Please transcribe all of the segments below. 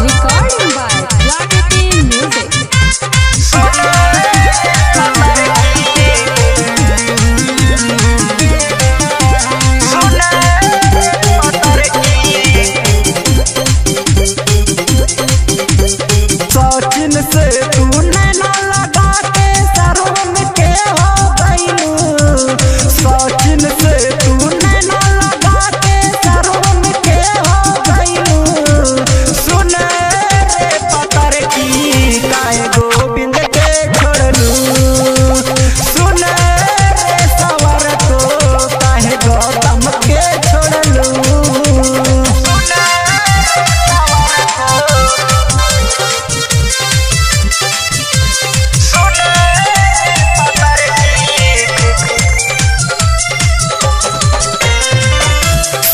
Recording by Clarity Music. Sachin से तू नैना लगा के सरवन के हो गईलू। सचिन से तू नैना लगा के सरवन के हो गईलू। सुन रे पतर की काहे गोविंद के छोड़लू। सुन रे सवर तो काहे गौतम के छोड़लू।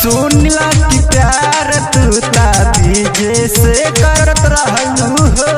सुनला की प्यार तू ता बीजे से करत रहलू हो।